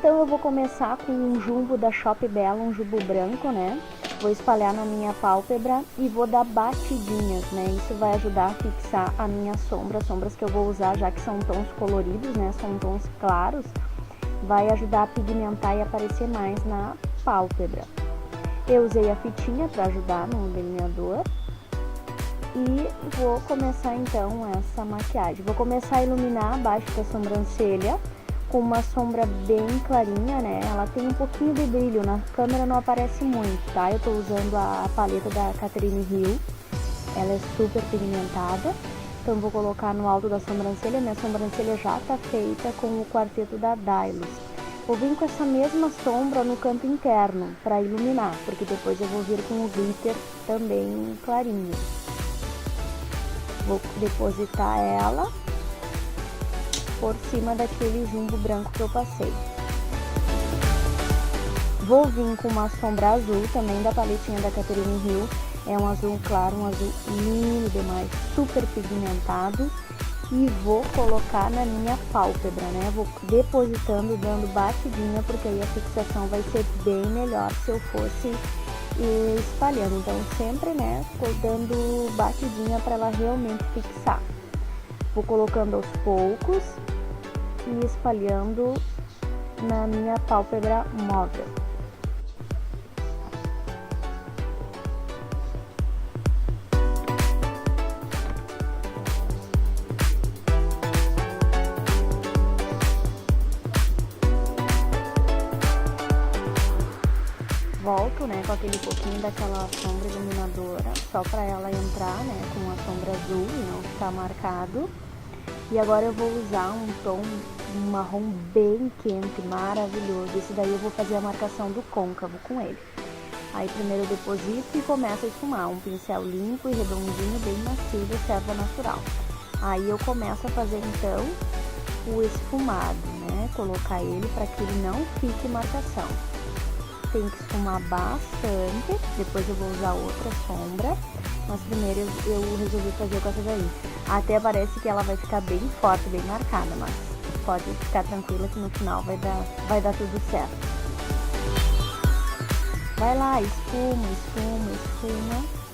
Então eu vou começar com um jumbo da Shop Bella, um jumbo branco, né? Vou espalhar na minha pálpebra e vou dar batidinhas, né? Isso vai ajudar a fixar a minha sombra, sombras que eu vou usar, já que são tons coloridos, né? São tons claros, vai ajudar a pigmentar e aparecer mais na pálpebra. Eu usei a fitinha para ajudar no delineador e vou começar então essa maquiagem. Vou começar a iluminar abaixo da sobrancelha com uma sombra bem clarinha, né? Ela tem um pouquinho de brilho, na câmera não aparece muito, tá? Eu tô usando a paleta da Catherine Hill, ela é super pigmentada, então vou colocar no alto da sobrancelha. Minha sobrancelha já tá feita com o quarteto da Dylos. Vou vir com essa mesma sombra no canto interno para iluminar, porque depois eu vou vir com o glitter também clarinho. Vou depositar ela por cima daquele jumbo branco que eu passei. Vou vir com uma sombra azul também da paletinha da Catherine Hill. É um azul claro, um azul lindo demais, super pigmentado. E vou colocar na minha pálpebra, né? Vou depositando, dando batidinha, porque aí a fixação vai ser bem melhor se eu fosse espalhando. Então sempre, né, dando batidinha para ela realmente fixar. Vou colocando aos poucos e espalhando na minha pálpebra móvel. Volto, né, com aquele pouquinho daquela sombra iluminadora, só para ela entrar, né, com a sombra azul e não ficar marcado. E agora eu vou usar um tom marrom bem quente, maravilhoso. Esse daí eu vou fazer a marcação do côncavo com ele. Aí primeiro eu deposito e começo a esfumar. Um pincel limpo e redondinho, bem macio, de serva natural. Aí eu começo a fazer então o esfumado, né? Colocar ele para que ele não fique marcação. Tem que esfumar bastante, depois eu vou usar outra sombra, mas primeiro eu resolvi fazer com essa daí. Até parece que ela vai ficar bem forte, bem marcada, mas pode ficar tranquila que no final vai dar tudo certo. Vai lá, esfuma, esfuma, esfuma.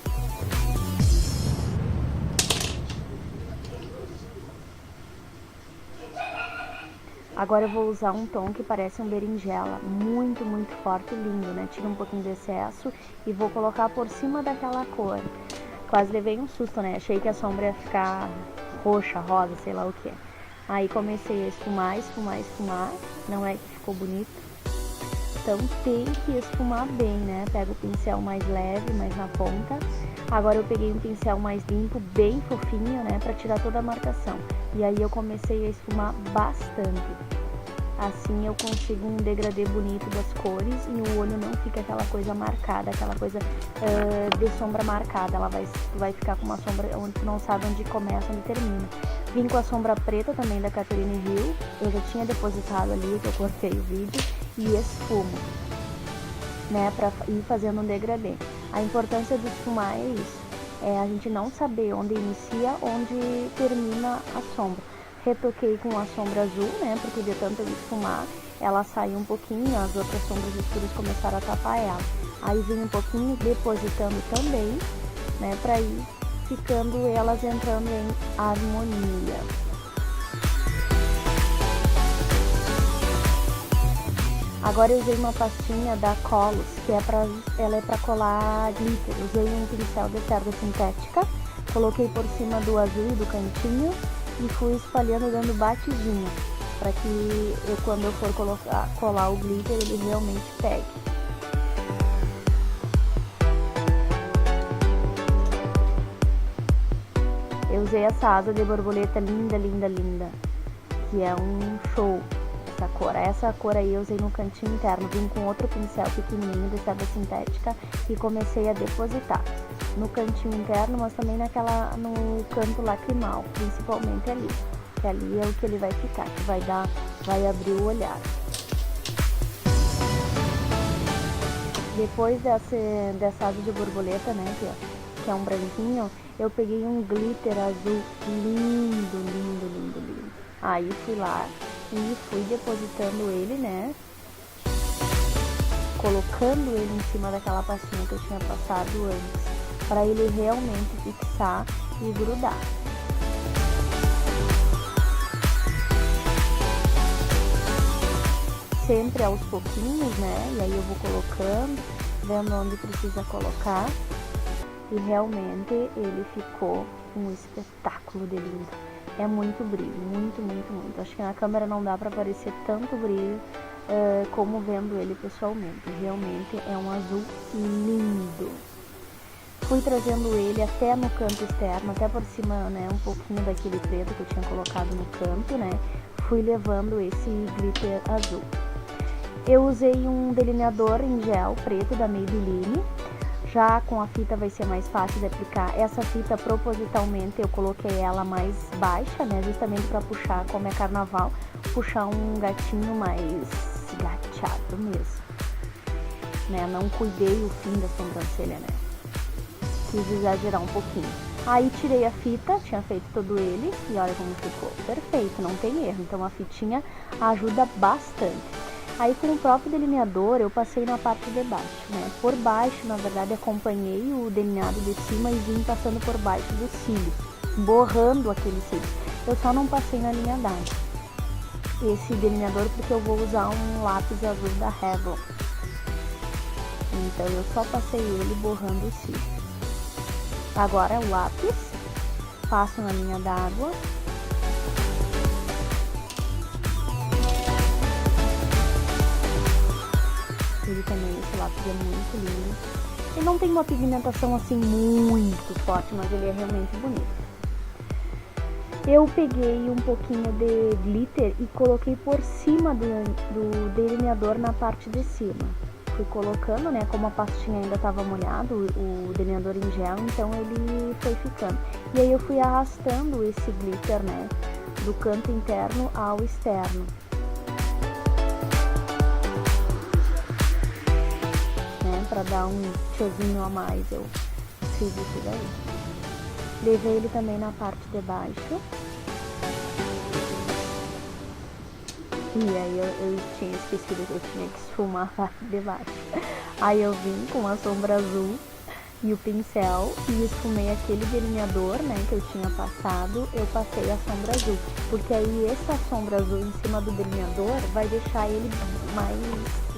Agora eu vou usar um tom que parece um berinjela, muito, muito forte e lindo, né? Tira um pouquinho de excesso e vou colocar por cima daquela cor. Quase levei um susto, né? Achei que a sombra ia ficar roxa, rosa, sei lá o que. Aí comecei a esfumar, esfumar, esfumar. Não é que ficou bonito. Então tem que esfumar bem, né? Pega o pincel mais leve, mais na ponta. Agora eu peguei um pincel mais limpo, bem fofinho, né? Pra tirar toda a marcação. E aí eu comecei a esfumar bastante. Assim eu consigo um degradê bonito das cores e o olho não fica aquela coisa marcada, aquela coisa de sombra marcada. Ela vai ficar com uma sombra onde tu não sabe onde começa, onde termina. Vim com a sombra preta também da Catherine Hill. Eu já tinha depositado ali, que eu cortei o vídeo. E esfumo, né? Pra ir fazendo um degradê. A importância de esfumar é isso. É a gente não saber onde inicia, onde termina a sombra. Retoquei com a sombra azul, né, porque de tanto eu esfumar, ela saiu um pouquinho, as outras sombras escuras começaram a tapar ela. Aí vim um pouquinho depositando também, né, pra ir ficando elas entrando em harmonia. Agora eu usei uma pastinha da Colos, que ela é pra colar glitter. Usei um pincel de cerda sintética, coloquei por cima do azul e do cantinho e fui espalhando, dando batidinha, para que quando eu for colar o glitter, ele realmente pegue. Eu usei essa asa de borboleta linda, linda, linda, que é um show. Essa cor aí eu usei no cantinho interno, vim com outro pincel pequenininho de cerda sintética e comecei a depositar no cantinho interno, mas também no canto lacrimal, principalmente ali, que ali é o que ele vai ficar, que vai abrir o olhar. Depois dessa asa de borboleta, né, que é um branquinho, eu peguei um glitter azul lindo, lindo, lindo, lindo. Aí fui lá e fui depositando ele, né, colocando ele em cima daquela pastinha que eu tinha passado antes, para ele realmente fixar e grudar. Sempre aos pouquinhos, né? E aí eu vou colocando, vendo onde precisa colocar. E realmente ele ficou um espetáculo de lindo. É muito brilho, muito, muito, muito. Acho que na câmera não dá para aparecer tanto brilho como vendo ele pessoalmente. Realmente é um azul lindo. Fui trazendo ele até no canto externo, até por cima, né, um pouquinho daquele preto que eu tinha colocado no canto, né? Fui levando esse glitter azul. Eu usei um delineador em gel preto da Maybelline. Já com a fita vai ser mais fácil de aplicar. Essa fita, propositalmente, eu coloquei ela mais baixa, né? Justamente para puxar, como é carnaval, puxar um gatinho mais gateado mesmo. Né? Não cuidei o fim da sobrancelha, né? Quis exagerar um pouquinho. Aí tirei a fita, tinha feito todo ele e olha como ficou. Perfeito, não tem erro. Então a fitinha ajuda bastante. Aí com o próprio delineador eu passei na parte de baixo, né? Por baixo, na verdade, acompanhei o delineado de cima e vim passando por baixo dos cílios, borrando aquele cílio. Eu só não passei na linha d'água esse delineador porque eu vou usar um lápis azul da Revlon. Então eu só passei ele borrando o cílio. Agora o lápis, passo na linha d'água. Ele também, esse lápis é muito lindo. Ele não tem uma pigmentação assim muito forte, mas ele é realmente bonito. Eu peguei um pouquinho de glitter e coloquei por cima do delineador na parte de cima. Fui colocando, né, como a pastinha ainda estava molhada, o delineador em gel, então ele foi ficando. E aí eu fui arrastando esse glitter, né, do canto interno ao externo. Para dar um tiozinho a mais, eu fiz isso daí. Levei ele também na parte de baixo. E aí eu tinha esquecido que eu tinha que esfumar a parte de baixo. Aí eu vim com a sombra azul e o pincel e esfumei aquele delineador, né, que eu tinha passado. Eu passei a sombra azul, porque aí essa sombra azul em cima do delineador vai deixar ele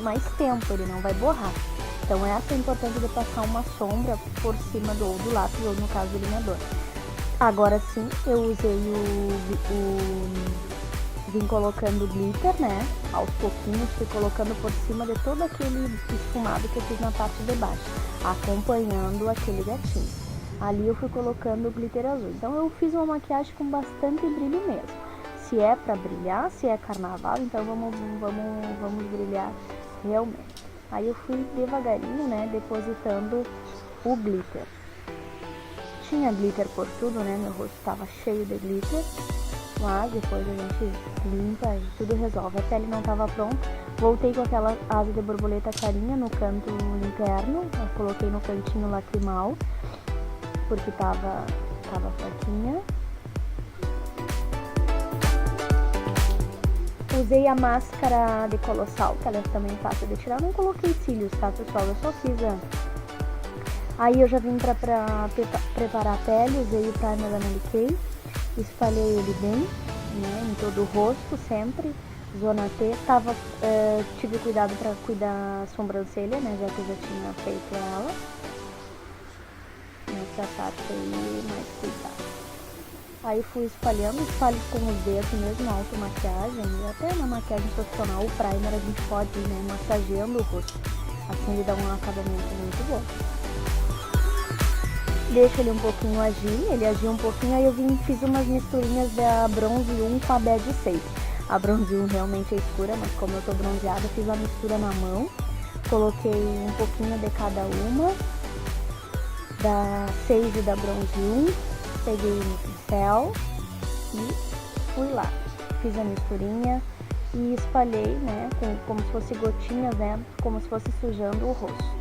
mais tempo, ele não vai borrar. Então essa é a importância de passar uma sombra por cima do lápis, ou no caso do delineador. Agora sim, eu usei vim colocando glitter, né? Aos pouquinhos, fui colocando por cima de todo aquele esfumado que eu fiz na parte de baixo, acompanhando aquele gatinho. Ali eu fui colocando o glitter azul. Então eu fiz uma maquiagem com bastante brilho mesmo. Se é pra brilhar, se é carnaval, então vamos brilhar realmente. Aí eu fui devagarinho, né, depositando o glitter. Tinha glitter por tudo, né, meu rosto estava cheio de glitter, mas depois a gente limpa e tudo resolve. A pele não estava pronta, voltei com aquela asa de borboleta carinha no canto interno, eu coloquei no cantinho lacrimal, porque tava fraquinha. Usei a máscara de Colossal, que ela é também fácil de tirar. Não coloquei cílios, tá, pessoal? Eu só fiz Aí eu já vim pra preparar a pele, usei o primer da Mary Kay. Espalhei ele bem, né, em todo o rosto, sempre. Zona T. Tive cuidado pra cuidar da sobrancelha, né, já que eu já tinha feito ela. Nessa parte aí, mais cuidado. Aí fui espalho com os dedos mesmo, na automaquiagem, e até na maquiagem profissional, o primer a gente pode ir, né, massageando o rosto. Assim ele dá um acabamento muito bom. Deixa ele um pouquinho agir, ele agiu um pouquinho, aí eu fiz umas misturinhas da Bronze 1 com a Bad 6. A Bronze 1 realmente é escura, mas como eu tô bronzeada, fiz a mistura na mão. Coloquei um pouquinho de cada uma, da 6 e da Bronze 1. Peguei no pincel e fui lá, fiz a misturinha e espalhei, né, como se fosse gotinhas, né, como se fosse sujando o rosto.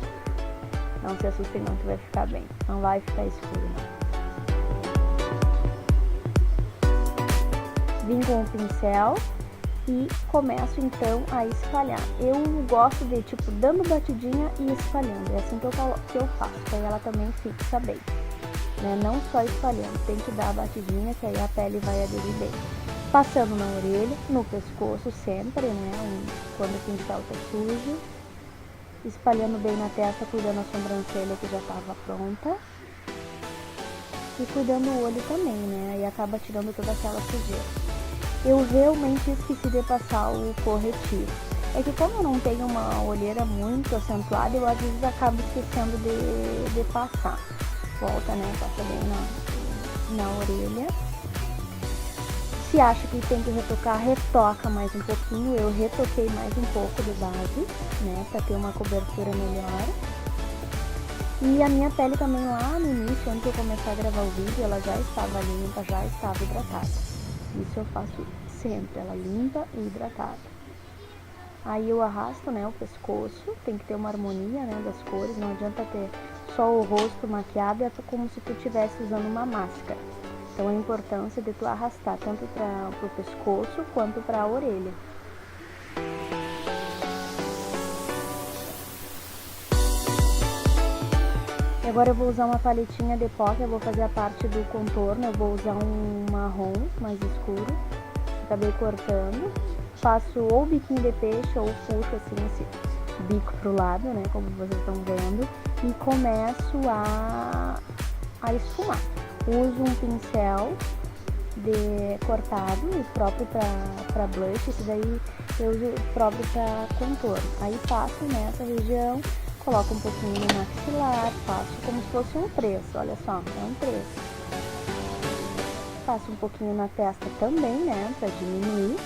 Não se assustem não, que vai ficar bem, não vai ficar escuro não. Vim com o pincel e começo então a espalhar. Eu gosto de tipo dando batidinha e espalhando, é assim que eu faço, que aí ela também fixa bem, né? Não só espalhando, tem que dar a batidinha que aí a pele vai aderir bem. Passando na orelha, no pescoço sempre, né? Quando o pincel tá sujo. Espalhando bem na testa, cuidando a sobrancelha que já estava pronta. E cuidando o olho também, né? E acaba tirando toda aquela sujeira. Eu realmente esqueci de passar o corretivo. É que como eu não tenho uma olheira muito acentuada, eu às vezes acabo esquecendo de passar. Volta, né? Passa bem na orelha. Se acha que tem que retocar, retoca mais um pouquinho. Eu retoquei mais um pouco de base, né, para ter uma cobertura melhor. E a minha pele também lá no início, antes de eu começar a gravar o vídeo, ela já estava limpa, já estava hidratada. Isso eu faço sempre, ela limpa e hidratada. Aí eu arrasto, né, o pescoço, tem que ter uma harmonia, né, das cores, não adianta ter só o rosto maquiado, é como se tu estivesse usando uma máscara. Então a importância de tu arrastar tanto para o pescoço quanto para a orelha. E agora eu vou usar uma paletinha de pó, que eu vou fazer a parte do contorno. Eu vou usar um marrom mais escuro. Acabei cortando. Faço ou biquinho de peixe ou puxo assim esse bico pro lado, né, como vocês estão vendo. E começo a esfumar. Uso um pincel cortado, o próprio para blush, esse daí eu uso o próprio para contorno. Aí passo nessa região, coloco um pouquinho no maxilar, faço como se fosse um preço, olha só, é um preço. Passo um pouquinho na testa também, né, para diminuir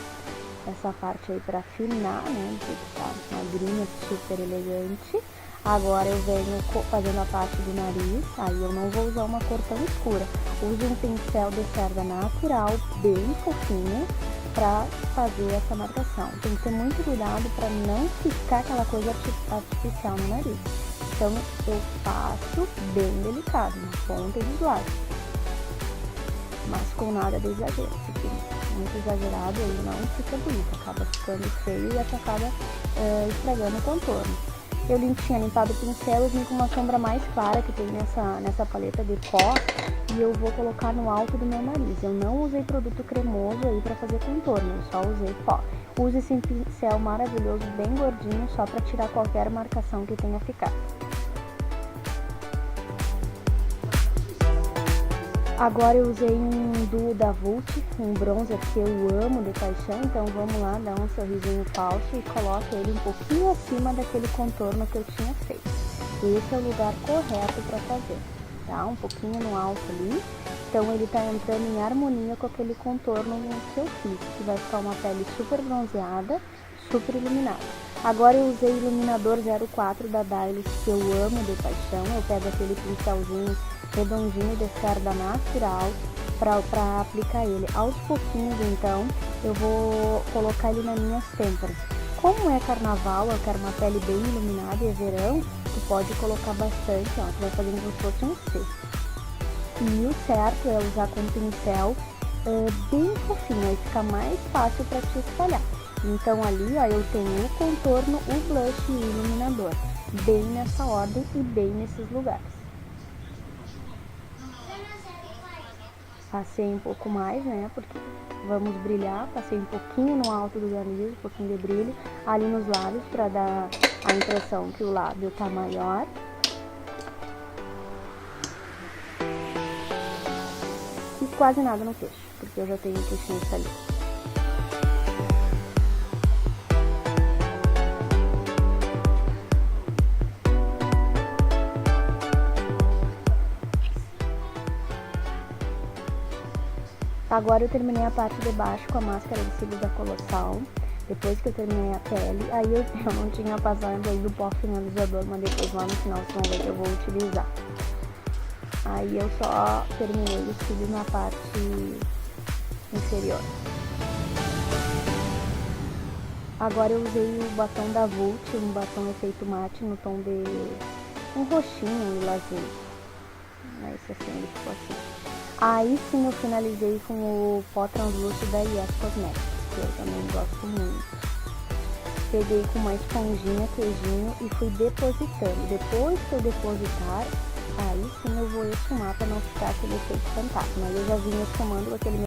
essa parte aí, para afinar, né, tá magrinha, super elegante. Agora eu venho fazendo a parte do nariz, aí eu não vou usar uma cor tão escura. Uso um pincel de cerda natural, bem fofinho, para fazer essa marcação. Tem que ter muito cuidado para não ficar aquela coisa artificial no nariz. Então eu passo bem delicado, na ponta e dos lados. Mas com nada de exagero, porque muito exagerado aí não fica bonito, acaba ficando feio e acaba estragando o contorno. Eu tinha limpado o pincel, eu vim com uma sombra mais clara que tem nessa paleta de pó e eu vou colocar no alto do meu nariz. Eu não usei produto cremoso aí pra fazer contorno, eu só usei pó. Uso esse pincel maravilhoso, bem gordinho, só pra tirar qualquer marcação que tenha ficado. Agora eu usei um duo da Vult, um bronzer que eu amo de paixão, então vamos lá dar um sorrisinho falso e coloco ele um pouquinho acima daquele contorno que eu tinha feito. Esse é o lugar correto para fazer, tá? Um pouquinho no alto ali, então ele tá entrando em harmonia com aquele contorno que eu fiz, que vai ficar uma pele super bronzeada, super iluminada. Agora eu usei o iluminador 04 da Dailies, que eu amo de paixão, eu pego aquele pincelzinho redondinho de cerda natural para aplicar ele aos pouquinhos. Então eu vou colocar ele nas minhas têmporas. Como é carnaval, eu quero uma pele bem iluminada e é verão, tu pode colocar bastante, ó, tu vai fazendo como se fosse um C. E o certo é usar com um pincel bem fofinho, aí fica mais fácil para te espalhar. Então ali, ó, eu tenho o contorno, o blush e o iluminador, bem nessa ordem e bem nesses lugares. Passei um pouco mais, né, porque vamos brilhar, passei um pouquinho no alto do nariz, um pouquinho de brilho, ali nos lábios, para dar a impressão que o lábio tá maior. E quase nada no queixo, porque eu já tenho o queixinho salido. Agora eu terminei a parte de baixo com a máscara de cílios da Colossal. Depois que eu terminei a pele, aí eu não tinha passado aí do pó finalizador, mas depois lá no final vocês vão ver que eu vou utilizar. Aí eu só terminei os cílios na parte inferior. Agora eu usei o batom da Vult, um batom efeito mate no tom de um roxinho, um lilazinho. Esse assim, ele ficou assim. Aí sim eu finalizei com o pó translúcido da Yes Cosmetics. que eu também gosto muito. Peguei com uma esponjinha, queijinho e fui depositando. Depois que eu depositar, aí sim eu vou esfumar para não ficar aquele efeito fantasma. Mas eu já vinha esfumando com aquele